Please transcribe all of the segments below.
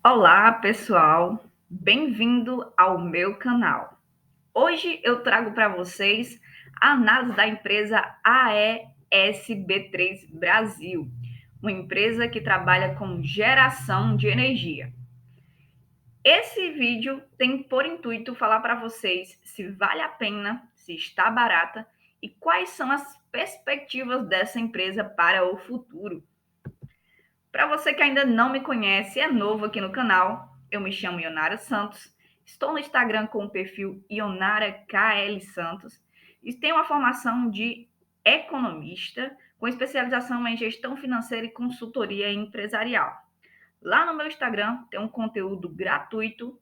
Olá, pessoal! Bem-vindo ao meu canal. Hoje eu trago para vocês a análise da empresa AESB3 Brasil, uma empresa que trabalha com geração de energia. Esse vídeo tem por intuito falar para vocês se vale a pena, se está barata e quais são as perspectivas dessa empresa para o futuro. Para você que ainda não me conhece e é novo aqui no canal, eu me chamo Ionara Santos, estou no Instagram com o perfil Ionara KL Santos e tenho uma formação de economista com especialização em gestão financeira e consultoria empresarial. Lá no meu Instagram tem um conteúdo gratuito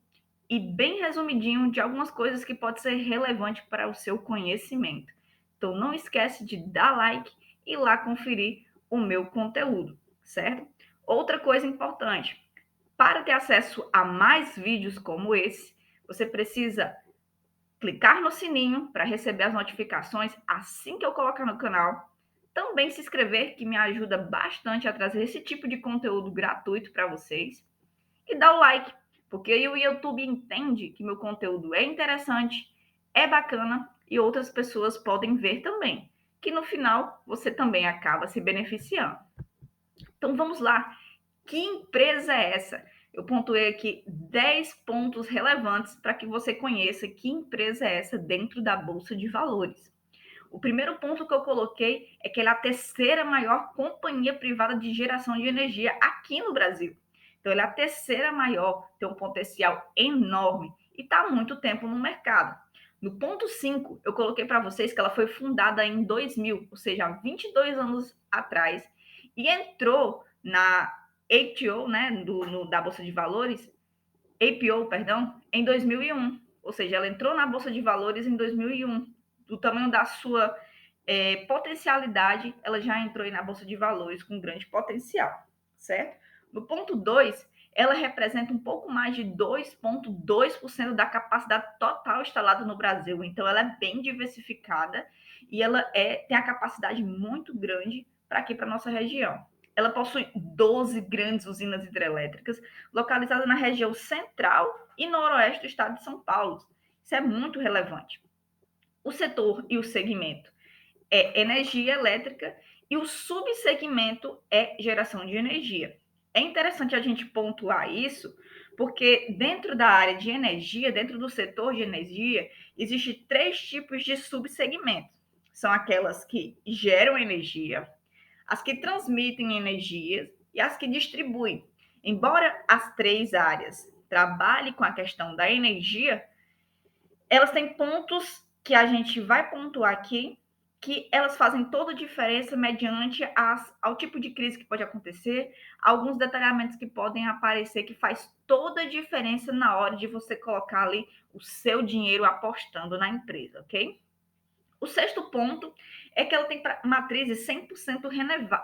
e bem resumidinho de algumas coisas que pode ser relevante para o seu conhecimento. Então não esquece de dar like e ir lá conferir o meu conteúdo, certo? Outra coisa importante, para ter acesso a mais vídeos como esse, você precisa clicar no sininho para receber as notificações assim que eu colocar no canal. Também se inscrever, que me ajuda bastante a trazer esse tipo de conteúdo gratuito para vocês. E dar o like, porque aí o YouTube entende que meu conteúdo é interessante, é bacana e outras pessoas podem ver também. Que no final você também acaba se beneficiando. Então vamos lá. Que empresa é essa? Eu pontuei aqui 10 pontos relevantes para que você conheça que empresa é essa dentro da Bolsa de Valores. O primeiro ponto que eu coloquei é que ela é a terceira maior companhia privada de geração de energia aqui no Brasil. Então, ela é a terceira maior, tem um potencial enorme e está há muito tempo no mercado. No ponto 5, eu coloquei para vocês que ela foi fundada em 2000, ou seja, há 22 anos atrás, e entrou na ATO, né, da Bolsa de Valores, APO, perdão, em 2001. Ou seja, ela entrou na Bolsa de Valores em 2001. Do tamanho da sua potencialidade, ela já entrou na Bolsa de Valores com grande potencial, certo? No ponto 2, ela representa um pouco mais de 2,2% da capacidade total instalada no Brasil. Então, ela é bem diversificada e ela tem a capacidade muito grande para aqui, para a nossa região. Ela possui 12 grandes usinas hidrelétricas localizadas na região central e noroeste do estado de São Paulo. Isso é muito relevante. O setor e o segmento é energia elétrica e o subsegmento é geração de energia. É interessante a gente pontuar isso, porque dentro da área de energia, dentro do setor de energia, existem três tipos de subsegmentos. São aquelas que geram energia, as que transmitem energia e as que distribuem. Embora as três áreas trabalhem com a questão da energia, elas têm pontos que a gente vai pontuar aqui, que elas fazem toda a diferença mediante ao tipo de crise que pode acontecer, alguns detalhamentos que podem aparecer que faz toda a diferença na hora de você colocar ali o seu dinheiro apostando na empresa, ok? O sexto ponto é que ela tem matrizes 100%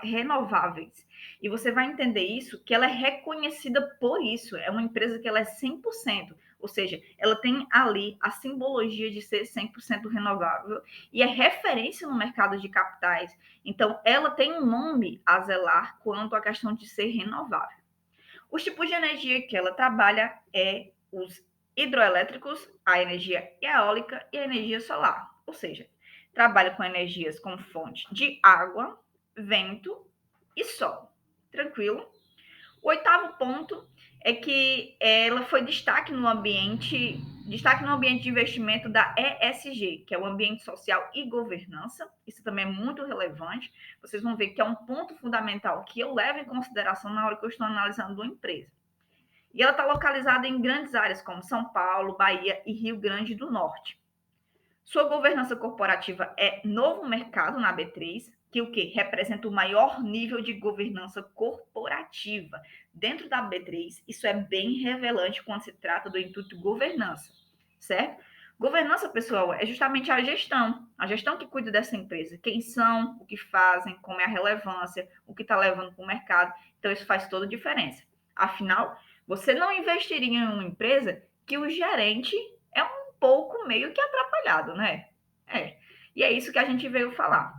renováveis. E você vai entender isso, que ela é reconhecida por isso. É uma empresa que ela é 100%. Ou seja, ela tem ali a simbologia de ser 100% renovável e é referência no mercado de capitais. Então, ela tem um nome a zelar quanto à questão de ser renovável. Os tipos de energia que ela trabalha é os hidroelétricos, a energia eólica e a energia solar. Ou seja, trabalha com energias com fonte de água, vento e sol. Tranquilo? O oitavo ponto é que ela foi destaque no ambiente de investimento da ESG, que é o ambiente social e governança. Isso também é muito relevante. Vocês vão ver que é um ponto fundamental que eu levo em consideração na hora que eu estou analisando uma empresa. E ela está localizada em grandes áreas como São Paulo, Bahia e Rio Grande do Norte. Sua governança corporativa é novo mercado na B3, que o que representa o maior nível de governança corporativa. Dentro da B3, isso é bem revelante quando se trata do intuito governança, certo? Governança, pessoal, é justamente a gestão que cuida dessa empresa. Quem são, o que fazem, como é a relevância, o que está levando para o mercado. Então, isso faz toda a diferença. Afinal, você não investiria em uma empresa que o gerente é um pouco meio que atrapalhado, né? E é isso que a gente veio falar.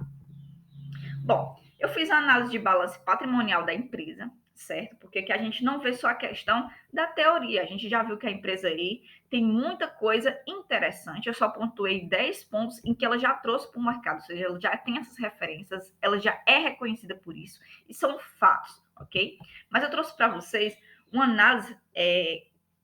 Bom, eu fiz a análise de balanço patrimonial da empresa. certo? Porque que a gente não vê só a questão da teoria. A gente já viu que a empresa aí tem muita coisa interessante. Eu só pontuei 10 pontos em que ela já trouxe para o mercado, ou seja, ela já tem essas referências, ela já é reconhecida por isso, e são fatos, ok? Mas eu trouxe para vocês uma análise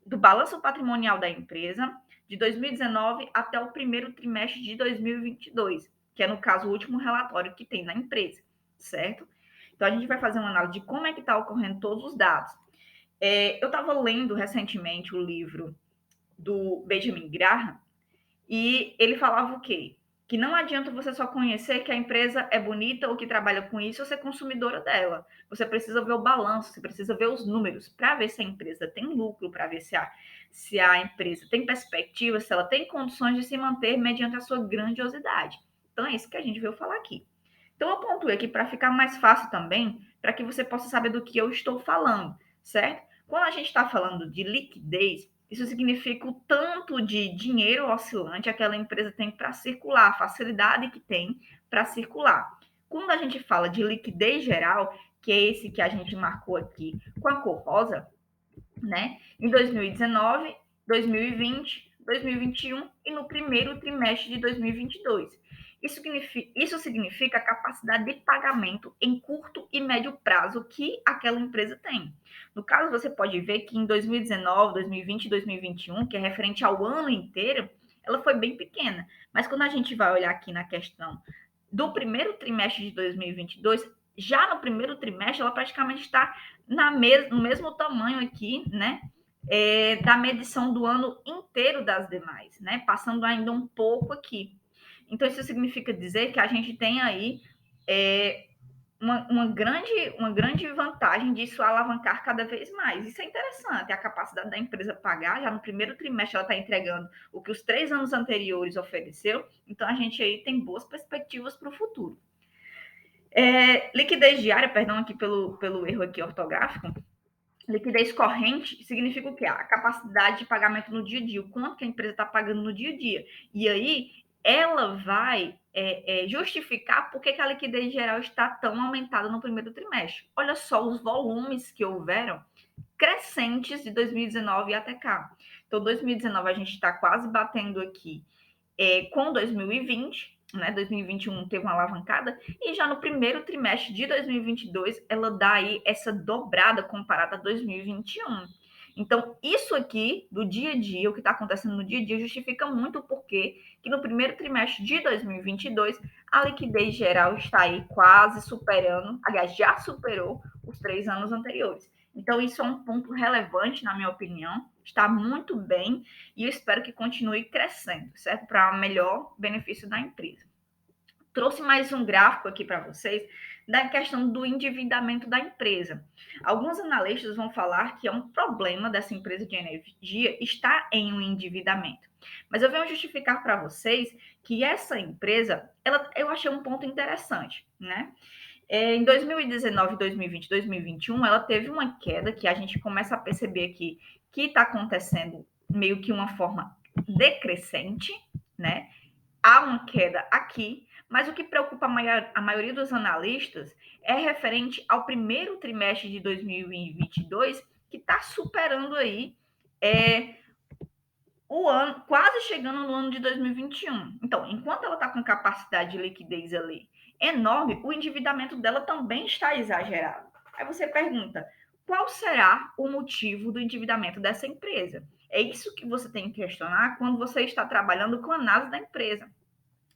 do balanço patrimonial da empresa de 2019 até o primeiro trimestre de 2022, que é, no caso, o último relatório que tem na empresa, certo? Então, a gente vai fazer uma análise de como é que está ocorrendo todos os dados. Eu estava lendo recentemente o livro do Benjamin Graham e ele falava o quê? Que não adianta você só conhecer que a empresa é bonita ou que trabalha com isso ou ser consumidora dela. Você precisa ver o balanço, você precisa ver os números para ver se a empresa tem lucro, para ver se a empresa tem perspectiva, se ela tem condições de se manter mediante a sua grandiosidade. Então é isso que a gente veio falar aqui. Então eu pontuei aqui para ficar mais fácil também, para que você possa saber do que eu estou falando, certo? Quando a gente está falando de liquidez, isso significa o tanto de dinheiro oscilante aquela empresa tem para circular, a facilidade que tem para circular. Quando a gente fala de liquidez geral, que é esse que a gente marcou aqui com a cor rosa, né? Em 2019, 2020, 2021 e no primeiro trimestre de 2022. Isso significa a capacidade de pagamento em curto e médio prazo que aquela empresa tem. No caso, você pode ver que em 2019, 2020 e 2021, que é referente ao ano inteiro, ela foi bem pequena. Mas quando a gente vai olhar aqui na questão do primeiro trimestre de 2022, já no primeiro trimestre, ela praticamente está no mesmo tamanho aqui, né? Da medição do ano inteiro das demais, né? Passando ainda um pouco aqui. Então, isso significa dizer que a gente tem aí uma grande vantagem disso alavancar cada vez mais. Isso é interessante, a capacidade da empresa pagar, já no primeiro trimestre ela está entregando o que os 3 anos anteriores ofereceu, então a gente aí tem boas perspectivas para o futuro. Liquidez diária, perdão aqui pelo erro aqui ortográfico, liquidez corrente significa o quê? A capacidade de pagamento no dia a dia, o quanto que a empresa está pagando no dia a dia. E aí, ela vai justificar por que a liquidez geral está tão aumentada no primeiro trimestre. Olha só os volumes que houveram crescentes de 2019 até cá. Então, 2019 a gente está quase batendo aqui com 2020, né? 2021 teve uma alavancada, e já no primeiro trimestre de 2022 ela dá aí essa dobrada comparada a 2021. Então, isso aqui do dia a dia, o que está acontecendo no dia a dia, justifica muito o porquê que no primeiro trimestre de 2022 a liquidez geral está aí quase superando, aliás, já superou os 3 anos anteriores. Então, isso é um ponto relevante, na minha opinião, está muito bem e eu espero que continue crescendo, certo? Para melhor benefício da empresa. Trouxe mais um gráfico aqui para vocês da questão do endividamento da empresa. Alguns analistas vão falar que é um problema dessa empresa de energia estar em um endividamento. Mas eu venho justificar para vocês que essa empresa, eu achei um ponto interessante, né? Em 2019, 2020, 2021, ela teve uma queda que a gente começa a perceber aqui que está acontecendo meio que uma forma decrescente, né? Há uma queda aqui, mas o que preocupa a maioria dos analistas é referente ao primeiro trimestre de 2022, que está superando aí o ano, quase chegando no ano de 2021. Então, enquanto ela está com capacidade de liquidez ali enorme, o endividamento dela também está exagerado. Aí você pergunta, qual será o motivo do endividamento dessa empresa? É isso que você tem que questionar quando você está trabalhando com a análise da empresa.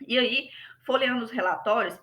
E aí, folheando os relatórios,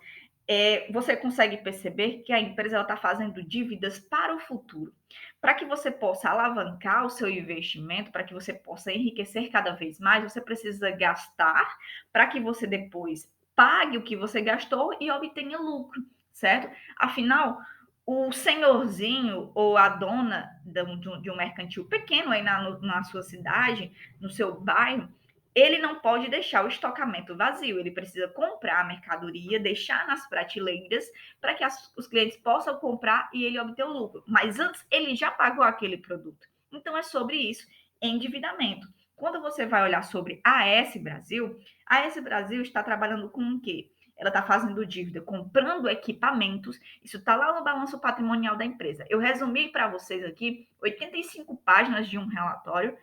você consegue perceber que a empresa está fazendo dívidas para o futuro. Para que você possa alavancar o seu investimento, para que você possa enriquecer cada vez mais, você precisa gastar para que você depois pague o que você gastou e obtenha lucro, certo? Afinal, o senhorzinho ou a dona de um mercantil pequeno aí na sua cidade, no seu bairro, ele não pode deixar o estocamento vazio, ele precisa comprar a mercadoria, deixar nas prateleiras para que os clientes possam comprar e ele obter o lucro. Mas antes, ele já pagou aquele produto. Então, é sobre isso, endividamento. Quando você vai olhar sobre a AS Brasil está trabalhando com o quê? ela está fazendo dívida, comprando equipamentos, isso está lá no balanço patrimonial da empresa. Eu resumi para vocês aqui 85 páginas de um relatório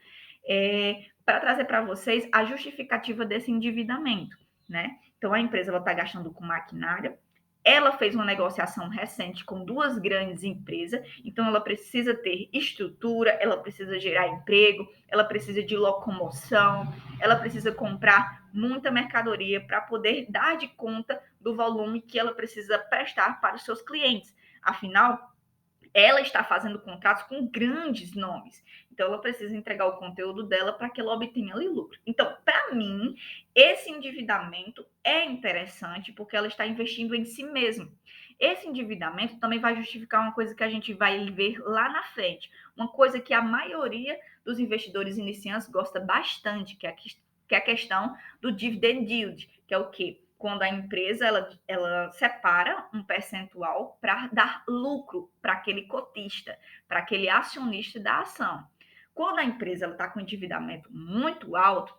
para trazer para vocês a justificativa desse endividamento, né? Então, a empresa está gastando com maquinária, ela fez uma negociação recente com duas grandes empresas, então ela precisa ter estrutura, ela precisa gerar emprego, ela precisa de locomoção, ela precisa comprar muita mercadoria para poder dar de conta do volume que ela precisa prestar para os seus clientes. Afinal, ela está fazendo contratos com grandes nomes. Então, ela precisa entregar o conteúdo dela para que ela obtenha ali lucro. Então, para mim, esse endividamento é interessante porque ela está investindo em si mesma. Esse endividamento também vai justificar uma coisa que a gente vai ver lá na frente. Uma coisa que a maioria dos investidores iniciantes gosta bastante, que é a questão do dividend yield, que é o quê? Quando a empresa ela separa um percentual para dar lucro para aquele cotista, para aquele acionista da ação. Quando a empresa está com endividamento muito alto,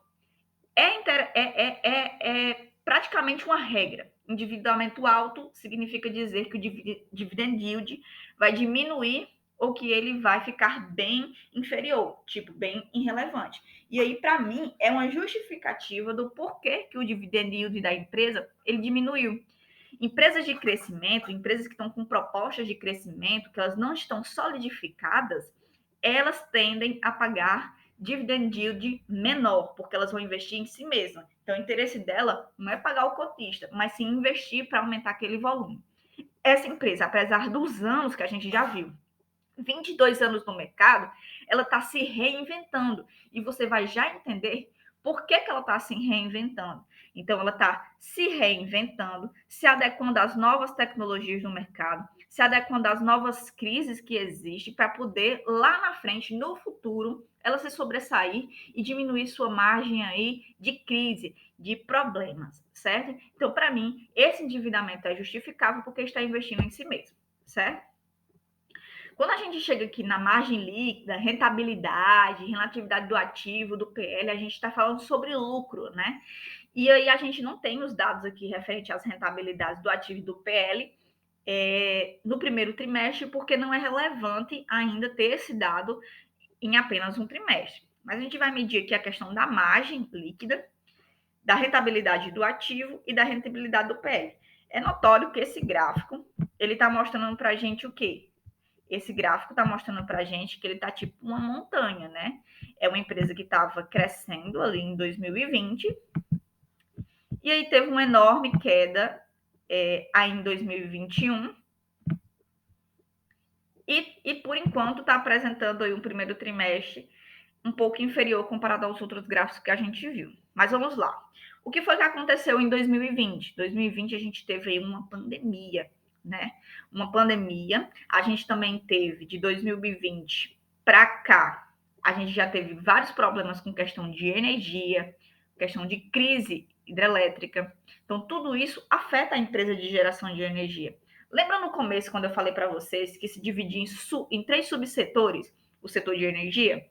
é praticamente uma regra. Endividamento alto significa dizer que o dividend yield vai diminuir ou que ele vai ficar bem inferior, tipo, bem irrelevante. E aí, para mim, é uma justificativa do porquê que o dividend yield da empresa ele diminuiu. Empresas de crescimento, empresas que estão com propostas de crescimento, que elas não estão solidificadas, elas tendem a pagar dividend yield menor, porque elas vão investir em si mesmas. Então, o interesse dela não é pagar o cotista, mas sim investir para aumentar aquele volume. Essa empresa, apesar dos anos que a gente já viu, 22 anos no mercado, ela está se reinventando. E você vai já entender por que ela está se reinventando. Então, ela está se reinventando, se adequando às novas tecnologias no mercado, se adequando às novas crises que existem, para poder, lá na frente, no futuro, ela se sobressair e diminuir sua margem aí de crise, de problemas, certo? Então, para mim, esse endividamento é justificável porque está investindo em si mesmo, certo? Quando a gente chega aqui na margem líquida, rentabilidade, relatividade do ativo, do PL, a gente está falando sobre lucro, né? E aí a gente não tem os dados aqui referente às rentabilidades do ativo e do PL no primeiro trimestre, porque não é relevante ainda ter esse dado em apenas um trimestre. Mas a gente vai medir aqui a questão da margem líquida, da rentabilidade do ativo e da rentabilidade do PL. É notório que esse gráfico ele está mostrando para a gente o quê? Esse gráfico está mostrando para a gente que ele está tipo uma montanha, né? É uma empresa que estava crescendo ali em 2020 e aí teve uma enorme queda aí em 2021 e por enquanto está apresentando aí um primeiro trimestre um pouco inferior comparado aos outros gráficos que a gente viu. Mas vamos lá. O que foi que aconteceu em 2020? 2020 a gente teve aí uma pandemia, né? Uma pandemia. A gente também teve de 2020 para cá, a gente já teve vários problemas com questão de energia, questão de crise hidrelétrica. Então, tudo isso afeta a empresa de geração de energia. Lembra no começo, quando eu falei para vocês que se dividia em três subsetores, o setor de energia?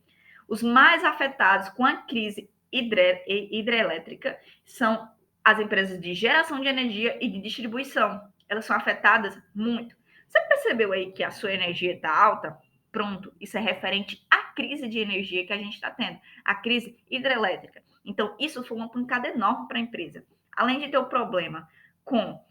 Os mais afetados com a crise hidrelétrica são as empresas de geração de energia e de distribuição. Elas são afetadas muito. Você percebeu aí que a sua energia está alta? Pronto, isso é referente à crise de energia que a gente está tendo, a crise hidrelétrica. Então, isso foi uma pancada enorme para a empresa. Além de ter o problema com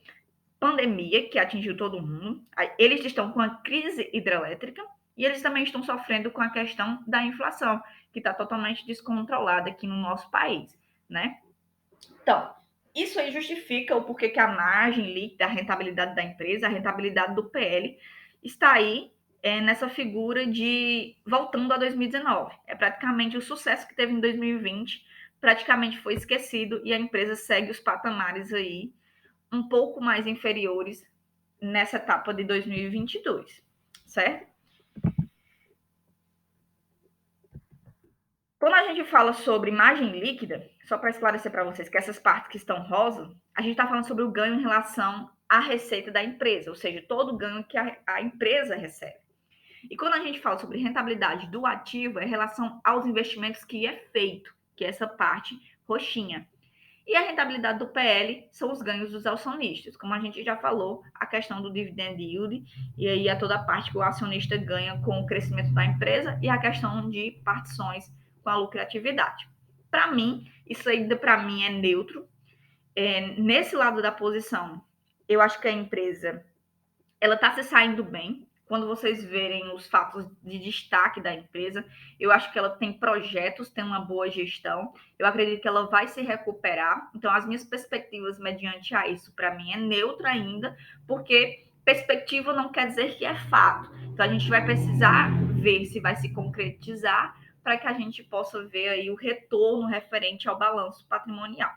pandemia, que atingiu todo mundo, eles estão com a crise hidrelétrica e eles também estão sofrendo com a questão da inflação, que está totalmente descontrolada aqui no nosso país, né? Então, isso aí justifica o porquê que a margem líquida, a rentabilidade da empresa, a rentabilidade do PL, está aí nessa figura de voltando a 2019. É praticamente o sucesso que teve em 2020, praticamente foi esquecido e a empresa segue os patamares aí um pouco mais inferiores nessa etapa de 2022, certo? Quando a gente fala sobre margem líquida, só para esclarecer para vocês que essas partes que estão rosa, a gente está falando sobre o ganho em relação à receita da empresa, ou seja, todo o ganho que a empresa recebe. E quando a gente fala sobre rentabilidade do ativo, é em relação aos investimentos que é feito, que é essa parte roxinha. E a rentabilidade do PL são os ganhos dos acionistas, como a gente já falou, a questão do dividend yield, e aí é toda a parte que o acionista ganha com o crescimento da empresa, e a questão de partições com a lucratividade. Para mim, isso ainda para mim é neutro. Nesse lado da posição, eu acho que a empresa ela está se saindo bem. Quando vocês verem os fatos de destaque da empresa, eu acho que ela tem projetos, tem uma boa gestão. Eu acredito que ela vai se recuperar. Então, as minhas perspectivas mediante a isso, para mim, é neutra ainda, porque perspectiva não quer dizer que é fato. Então, a gente vai precisar ver se vai se concretizar para que a gente possa ver aí o retorno referente ao balanço patrimonial.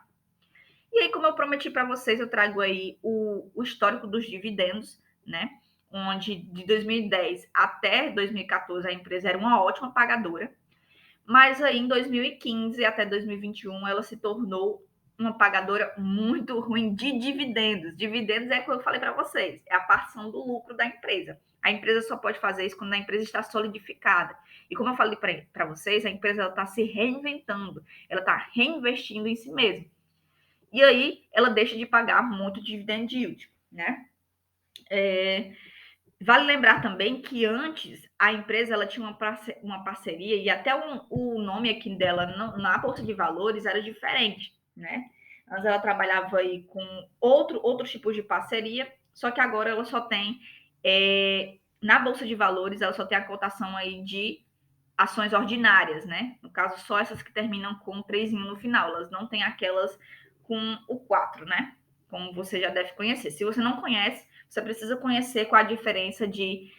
E aí, como eu prometi para vocês, eu trago aí o histórico dos dividendos, né? Onde de 2010 até 2014 a empresa era uma ótima pagadora, mas aí em 2015 até 2021 ela se tornou uma pagadora muito ruim de dividendos. Dividendos é o que eu falei para vocês, é a partição do lucro da empresa. A empresa só pode fazer isso quando a empresa está solidificada. E como eu falei para vocês, a empresa está se reinventando, ela está reinvestindo em si mesma. E aí ela deixa de pagar muito dividend yield, né? Vale lembrar também que antes a empresa ela tinha uma parceria e até o nome aqui dela na Bolsa de Valores era diferente, né? Antes ela trabalhava aí com outros tipos de parceria, só que agora ela só tem na Bolsa de Valores ela só tem a cotação aí de ações ordinárias, né? No caso, só essas que terminam com 3 no final, elas não têm aquelas com o 4, né? Como você já deve conhecer. Se você não conhece, você precisa conhecer qual a diferença de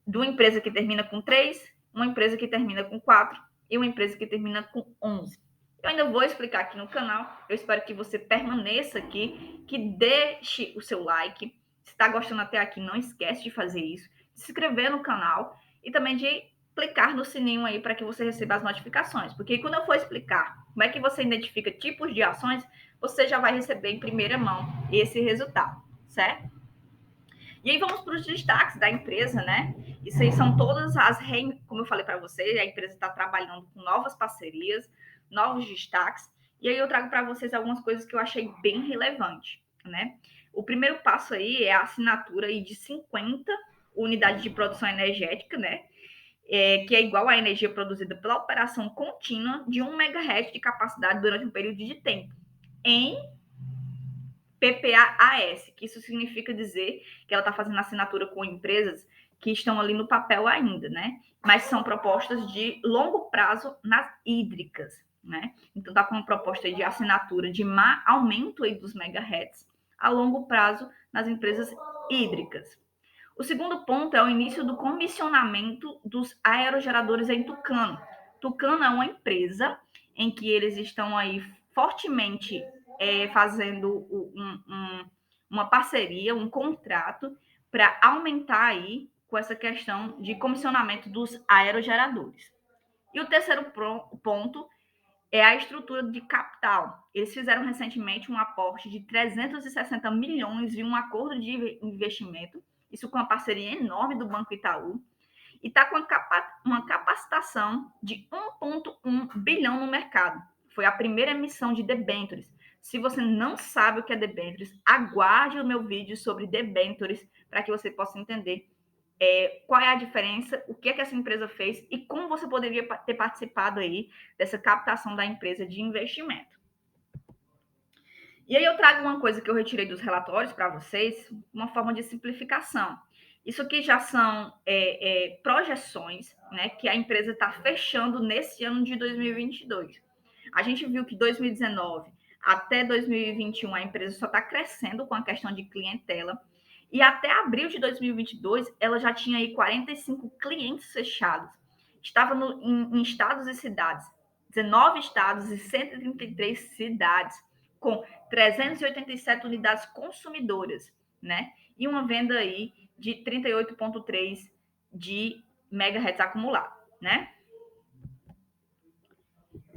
uma empresa que termina com 3, uma empresa que termina com 4 e uma empresa que termina com 11. Eu ainda vou explicar aqui no canal. Eu espero que você permaneça aqui, que deixe o seu like. Se está gostando até aqui, não esquece de fazer isso. De se inscrever no canal e também de clicar no sininho aí para que você receba as notificações. Porque quando eu for explicar como é que você identifica tipos de ações, você já vai receber em primeira mão esse resultado, certo? E aí vamos para os destaques da empresa, né? Isso aí são todas como eu falei para vocês, a empresa está trabalhando com novas parcerias, novos destaques. E aí eu trago para vocês algumas coisas que eu achei bem relevante, né? O primeiro passo aí é a assinatura aí de 50 unidades de produção energética, né? Que é igual à energia produzida pela operação contínua de 1 MHz de capacidade durante um período de tempo, em PPAS, que isso significa dizer que ela está fazendo assinatura com empresas que estão ali no papel ainda, né? Mas são propostas de longo prazo nas hídricas, né? Então está com uma proposta de assinatura de aumento aí dos megahertz a longo prazo nas empresas hídricas. O segundo ponto é o início do comissionamento dos aerogeradores em Tucano. Tucano é uma empresa em que eles estão aí fortemente fazendo uma parceria, um contrato para aumentar aí com essa questão de comissionamento dos aerogeradores. E o terceiro ponto é a estrutura de capital. Eles fizeram recentemente um aporte de 360 milhões em um acordo de investimento, isso com uma parceria enorme do Banco Itaú, e está com uma capacitação de 1,1 bilhão no mercado. Foi a primeira emissão de debêntures. Se você não sabe o que é debêntures, aguarde o meu vídeo sobre debêntures para que você possa entender qual é a diferença, o que é que essa empresa fez e como você poderia ter participado aí dessa captação da empresa de investimento. E aí eu trago uma coisa que eu retirei dos relatórios para vocês, uma forma de simplificação. Isso aqui já são projeções, né, que a empresa está fechando nesse ano de 2022. A gente viu que 2019 até 2021 a empresa só está crescendo com a questão de clientela. E até abril de 2022, ela já tinha aí 45 clientes fechados. Estava em estados e cidades, 19 estados e 133 cidades, com 387 unidades consumidoras, né? E uma venda aí de 38,3 de megahertz acumulado, né?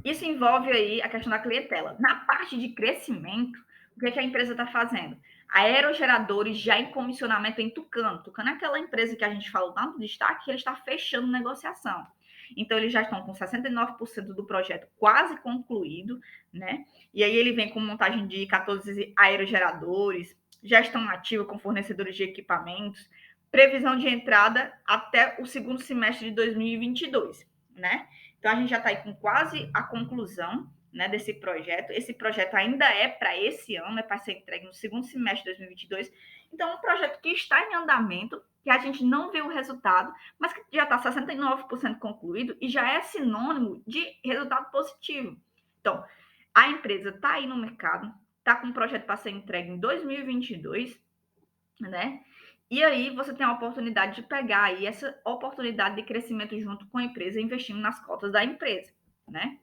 Isso envolve aí a questão da clientela. Na parte de crescimento, o que, é que a empresa está fazendo? Aerogeradores já em comissionamento em Tucano. Tucano é aquela empresa que a gente falou lá no destaque que ele está fechando negociação. Então, eles já estão com 69% do projeto quase concluído, né? E aí ele vem com montagem de 14 aerogeradores, gestão ativa com fornecedores de equipamentos, previsão de entrada até o segundo semestre de 2022, né? Então, a gente já está aí com quase a conclusão, né, desse projeto. Esse projeto ainda é para esse ano, é para ser entregue no segundo semestre de 2022. Então, um projeto que está em andamento, que a gente não vê o resultado, mas que já está 69% concluído e já é sinônimo de resultado positivo. Então, a empresa está aí no mercado, está com um projeto para ser entregue em 2022, né? E aí você tem a oportunidade de pegar aí essa oportunidade de crescimento junto com a empresa, investindo nas cotas da empresa, né?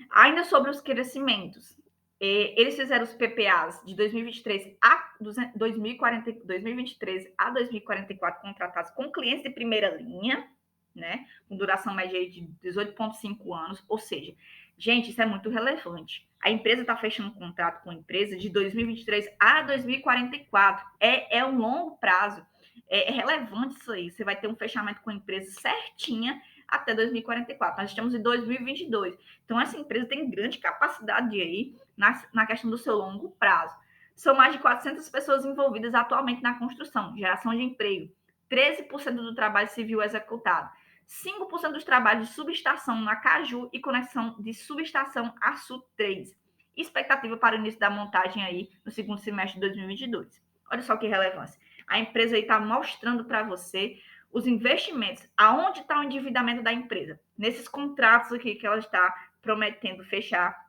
Ainda sobre os crescimentos, eles fizeram os PPAs de 2023 a 2023 a 2044 contratados com clientes de primeira linha, né? Com duração média de 18,5 anos, ou seja, gente, isso é muito relevante. A empresa está fechando um contrato com a empresa de 2023 a 2044. É um longo prazo. É relevante isso aí. Você vai ter um fechamento com a empresa certinha até 2044. Nós estamos em 2022. Então, essa empresa tem grande capacidade aí na questão do seu longo prazo. São mais de 400 pessoas envolvidas atualmente na construção, geração de emprego, 13% do trabalho civil executado, 5% dos trabalhos de subestação na Caju e conexão de subestação a Sul 3. Expectativa para o início da montagem aí no segundo semestre de 2022. Olha só que relevância. A empresa aí está mostrando para você os investimentos, aonde está o endividamento da empresa, nesses contratos aqui que ela está prometendo fechar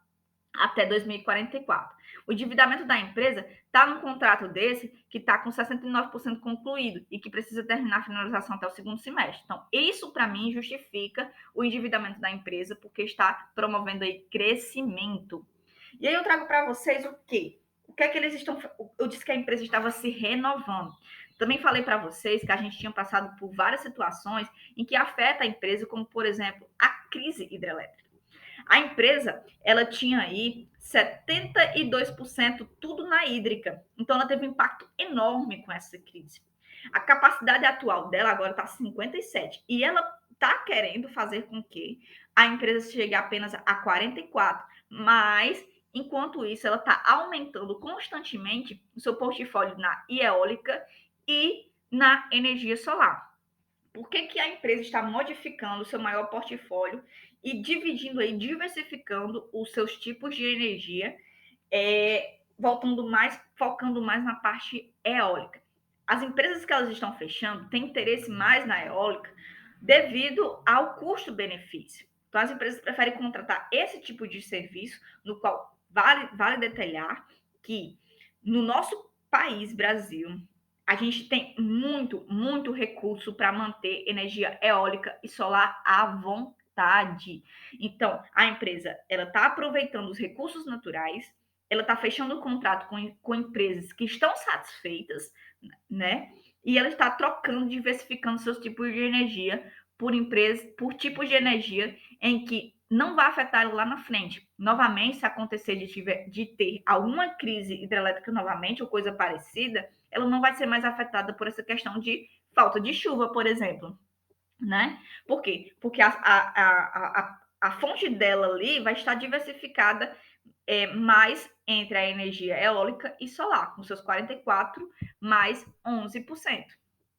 até 2044. O endividamento da empresa está num contrato desse que está com 69% concluído e que precisa terminar a finalização até o segundo semestre. Então, isso para mim justifica o endividamento da empresa porque está promovendo aí crescimento. E aí eu trago para vocês o quê? O que é que eles estão... Eu disse que a empresa estava se renovando. Também falei para vocês que a gente tinha passado por várias situações em que afeta a empresa, como, por exemplo, a crise hidrelétrica. A empresa, ela tinha aí 72% tudo na hídrica. Então, ela teve um impacto enorme com essa crise. A capacidade atual dela agora está 57%. E ela está querendo fazer com que a empresa chegue apenas a 44%. Mas, enquanto isso, ela está aumentando constantemente o seu portfólio na eólica e na energia solar. Por que a empresa está modificando o seu maior portfólio e dividindo aí, diversificando os seus tipos de energia, focando mais na parte eólica? As empresas que elas estão fechando têm interesse mais na eólica devido ao custo-benefício. Então, as empresas preferem contratar esse tipo de serviço, no qual vale detalhar que no nosso país, Brasil, a gente tem muito recurso para manter energia eólica e solar à vontade. Então, a empresa ela está aproveitando os recursos naturais, ela está fechando o contrato com empresas que estão satisfeitas, né? E ela está trocando, diversificando seus tipos de energia por tipos de energia em que não vai afetar lá na frente. Novamente, se acontecer de ter alguma crise hidrelétrica novamente ou coisa parecida, ela não vai ser mais afetada por essa questão de falta de chuva, por exemplo, né? Por quê? Porque a fonte dela ali vai estar diversificada mais entre a energia eólica e solar, com seus 44% mais 11%.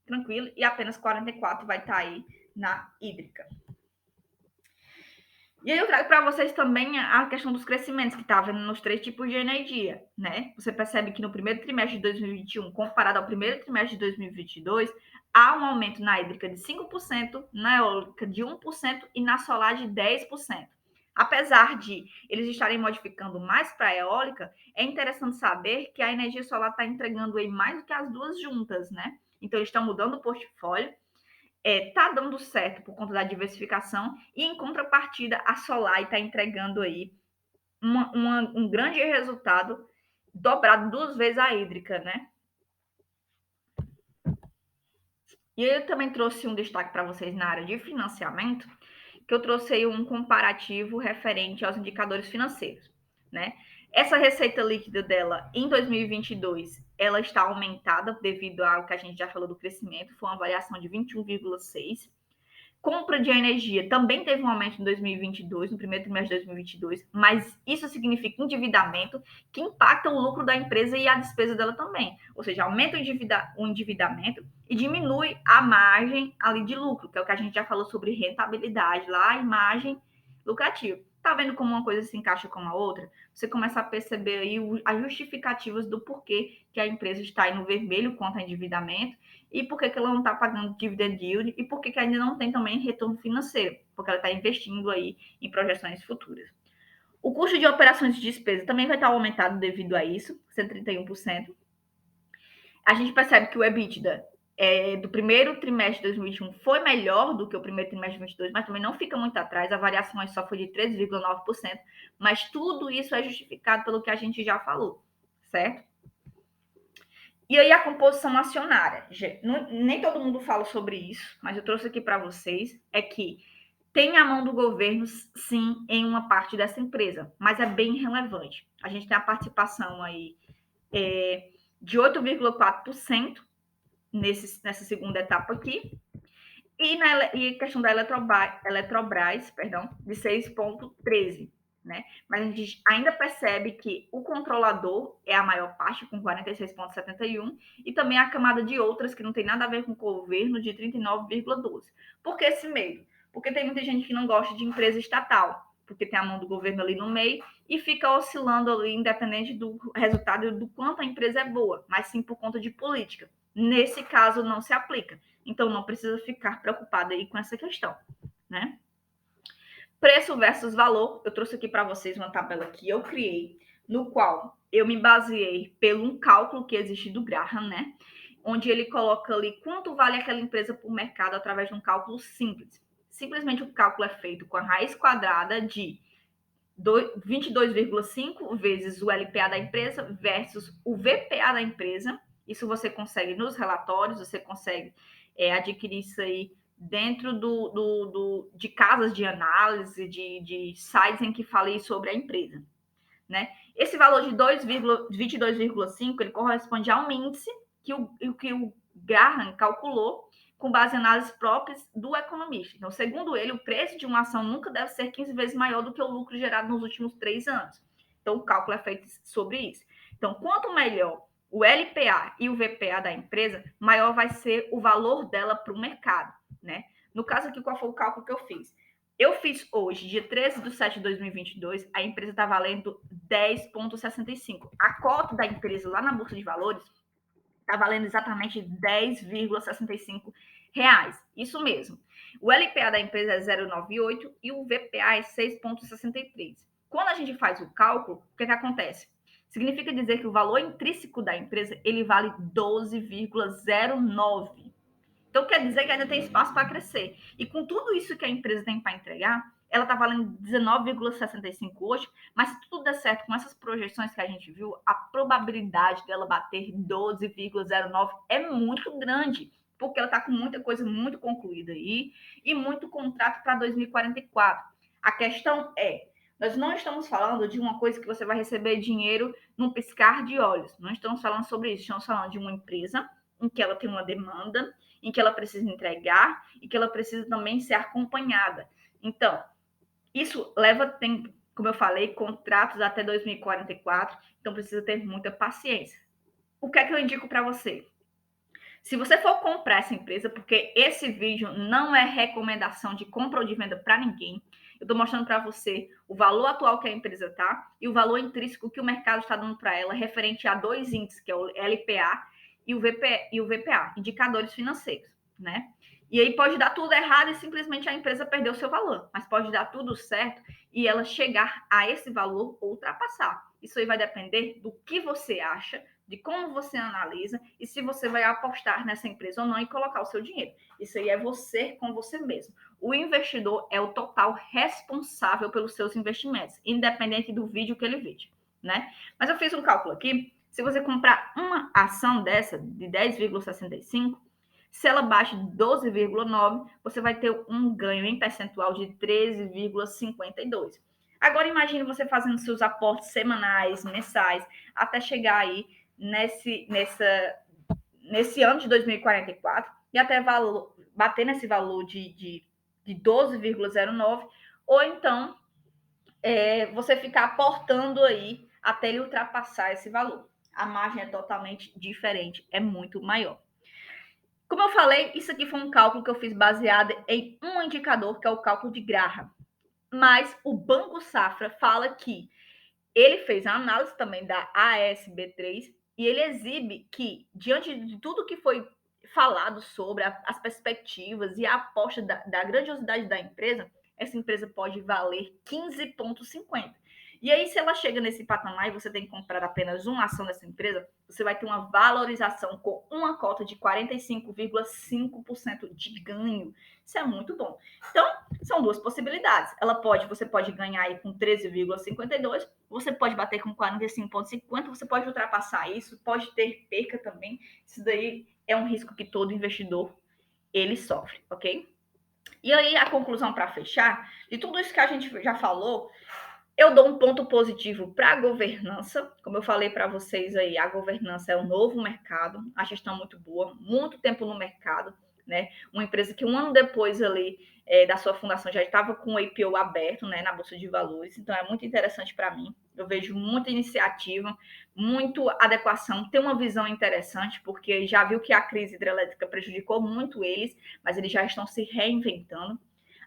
Tranquilo? E apenas 44% vai estar aí na hídrica. E aí eu trago para vocês também a questão dos crescimentos que está havendo nos 3 tipos de energia, né? Você percebe que no primeiro trimestre de 2021, comparado ao primeiro trimestre de 2022, há um aumento na hídrica de 5%, na eólica de 1% e na solar de 10%. Apesar de eles estarem modificando mais para a eólica, é interessante saber que a energia solar está entregando aí mais do que as duas juntas, né? Então, eles estão mudando o portfólio, tá dando certo por conta da diversificação e, em contrapartida, a Solar está entregando aí um grande resultado dobrado 2 vezes a hídrica, né? E eu também trouxe um destaque para vocês na área de financiamento, que eu trouxe aí um comparativo referente aos indicadores financeiros, né? Essa receita líquida dela em 2022, ela está aumentada devido ao que a gente já falou do crescimento, foi uma variação de 21,6%. Compra de energia também teve um aumento em 2022, no primeiro trimestre de 2022, mas isso significa endividamento que impacta o lucro da empresa e a despesa dela também. Ou seja, aumenta o endividamento e diminui a margem ali de lucro, que é o que a gente já falou sobre rentabilidade lá, imagem lucrativa. Tá vendo como uma coisa se encaixa com a outra? Você começa a perceber aí as justificativas do porquê que a empresa está aí no vermelho quanto ao endividamento e por que ela não está pagando dividend yield e por que ainda não tem também retorno financeiro, porque ela está investindo aí em projeções futuras. O custo de operações de despesa também vai estar aumentado devido a isso, 131%. A gente percebe que o EBITDA do primeiro trimestre de 2021 foi melhor do que o primeiro trimestre de 2022, mas também não fica muito atrás, a variação só foi de 13,9%, mas tudo isso é justificado pelo que a gente já falou, certo? E aí a composição acionária, nem todo mundo fala sobre isso, mas eu trouxe aqui para vocês, é que tem a mão do governo, sim, em uma parte dessa empresa, mas é bem relevante. A gente tem a participação aí de 8,4% nessa segunda etapa aqui, e a questão da Eletrobras, de 6,13%. Né? Mas a gente ainda percebe que o controlador é a maior parte, com 46,71%, e também a camada de outras, que não tem nada a ver com o governo, de 39,12%. Por que esse meio? Porque tem muita gente que não gosta de empresa estatal, porque tem a mão do governo ali no meio e fica oscilando ali, independente do resultado do quanto a empresa é boa, mas sim por conta de política. Nesse caso, não se aplica. Então, não precisa ficar preocupado aí com essa questão, né? Preço versus valor, eu trouxe aqui para vocês uma tabela que eu criei, no qual eu me baseei pelo um cálculo que existe do Graham, né? Onde ele coloca ali quanto vale aquela empresa por mercado através de um cálculo simples. Simplesmente o cálculo é feito com a raiz quadrada de 22,5 vezes o LPA da empresa versus o VPA da empresa. Isso você consegue nos relatórios, você consegue adquirir isso aí dentro de casas de análise, de sites em que falei sobre a empresa. Né? Esse valor de 22,5 ele corresponde a um índice que o Graham calculou com base em análises próprias do economista. Então, segundo ele, o preço de uma ação nunca deve ser 15 vezes maior do que o lucro gerado nos últimos 3 anos. Então, o cálculo é feito sobre isso. Então, quanto melhor o LPA e o VPA da empresa, maior vai ser o valor dela para o mercado. Né? No caso aqui, qual foi o cálculo que eu fiz? Eu fiz hoje, dia 13 de 7 de 2022, a empresa está valendo 10,65. A cota da empresa lá na Bolsa de Valores está valendo exatamente 10,65 reais. Isso mesmo. O LPA da empresa é 0,98 e o VPA é 6,63. Quando a gente faz o cálculo, o que acontece? Significa dizer que o valor intrínseco da empresa ele vale 12,09. Então, quer dizer que ainda tem espaço para crescer. E com tudo isso que a empresa tem para entregar, ela está valendo 19,65 hoje, mas se tudo der certo com essas projeções que a gente viu, a probabilidade dela bater 12,09 é muito grande, porque ela está com muita coisa muito concluída aí e muito contrato para 2044. A questão é, nós não estamos falando de uma coisa que você vai receber dinheiro num piscar de olhos. Não estamos falando sobre isso. Estamos falando de uma empresa em que ela tem uma demanda, em que ela precisa entregar e que ela precisa também ser acompanhada. Então, isso leva tempo, como eu falei, contratos até 2044, então precisa ter muita paciência. O que é que eu indico para você? Se você for comprar essa empresa, porque esse vídeo não é recomendação de compra ou de venda para ninguém, eu estou mostrando para você o valor atual que a empresa está e o valor intrínseco que o mercado está dando para ela, referente a dois índices, que é o LPA e o VPA, indicadores financeiros, né? E aí pode dar tudo errado e simplesmente a empresa perder o seu valor, mas pode dar tudo certo e ela chegar a esse valor ou ultrapassar. Isso aí vai depender do que você acha, de como você analisa e se você vai apostar nessa empresa ou não e colocar o seu dinheiro. Isso aí é você com você mesmo. O investidor é o total responsável pelos seus investimentos, independente do vídeo que ele veja, né? Mas eu fiz um cálculo aqui. Se você comprar uma ação dessa de 10,65, se ela baixa de 12,9, você vai ter um ganho em percentual de 13,52. Agora imagine você fazendo seus aportes semanais, mensais, até chegar aí nesse ano de 2044 e até bater nesse valor de de 12,09, ou então você ficar aportando aí até ele ultrapassar esse valor. A margem é totalmente diferente, é muito maior. Como eu falei, isso aqui foi um cálculo que eu fiz baseado em um indicador, que é o cálculo de Graham. Mas o Banco Safra fala que ele fez a análise também da ASB3 e ele exibe que, diante de tudo que foi falado sobre as perspectivas e a aposta da grandiosidade da empresa, essa empresa pode valer 15,50. E aí, se ela chega nesse patamar e você tem que comprar apenas uma ação dessa empresa, você vai ter uma valorização com uma cota de 45,5% de ganho. Isso é muito bom. Então, são duas possibilidades. Você pode ganhar aí com 13,52, você pode bater com 45,50, você pode ultrapassar isso, pode ter perca também. Isso daí é um risco que todo investidor ele sofre, ok? E aí a conclusão para fechar, de tudo isso que a gente já falou, eu dou um ponto positivo para a governança. Como eu falei para vocês aí, a governança é um novo mercado, a gestão muito boa, muito tempo no mercado, né? Uma empresa que um ano depois ali da sua fundação já estava com o IPO aberto, né, na Bolsa de Valores. Então é muito interessante para mim. Eu vejo muita iniciativa, muito adequação, tem uma visão interessante, porque já viu que a crise hidrelétrica prejudicou muito eles, mas eles já estão se reinventando.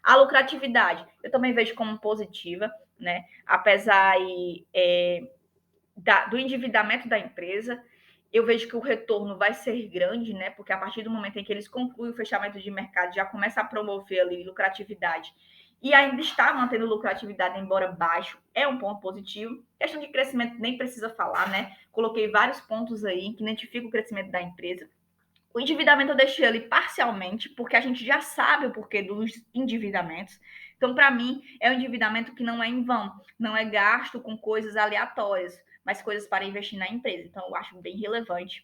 A lucratividade, eu também vejo como positiva, né? Apesar aí, do endividamento da empresa, eu vejo que o retorno vai ser grande, né? Porque a partir do momento em que eles concluem o fechamento de mercado, já começa a promover ali lucratividade e ainda está mantendo lucratividade, embora baixo, é um ponto positivo. Questão de crescimento nem precisa falar, né? Coloquei vários pontos aí que identificam o crescimento da empresa. O endividamento eu deixei ali parcialmente, porque a gente já sabe o porquê dos endividamentos. Então, para mim, é um endividamento que não é em vão, não é gasto com coisas aleatórias, mas coisas para investir na empresa. Então, eu acho bem relevante.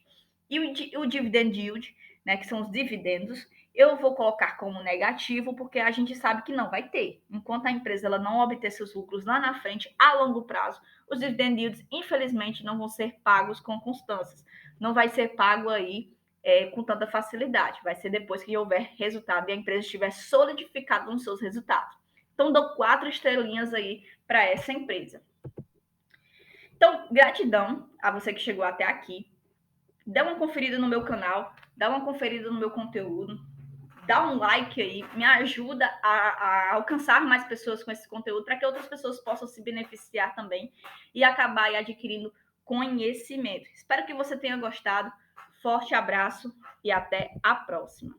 E o dividend yield, né, que são os dividendos, eu vou colocar como negativo, porque a gente sabe que não vai ter. Enquanto a empresa ela não obter seus lucros lá na frente, a longo prazo, os dividend yields, infelizmente, não vão ser pagos com constâncias. Não vai ser pago aí com tanta facilidade. Vai ser depois que houver resultado e a empresa estiver solidificada nos seus resultados. Então, dou 4 estrelinhas aí para essa empresa. Então, gratidão a você que chegou até aqui. Dá uma conferida no meu canal, dá uma conferida no meu conteúdo, dá um like aí, me ajuda a alcançar mais pessoas com esse conteúdo, para que outras pessoas possam se beneficiar também e acabar aí adquirindo conhecimento. Espero que você tenha gostado. Forte abraço e até a próxima.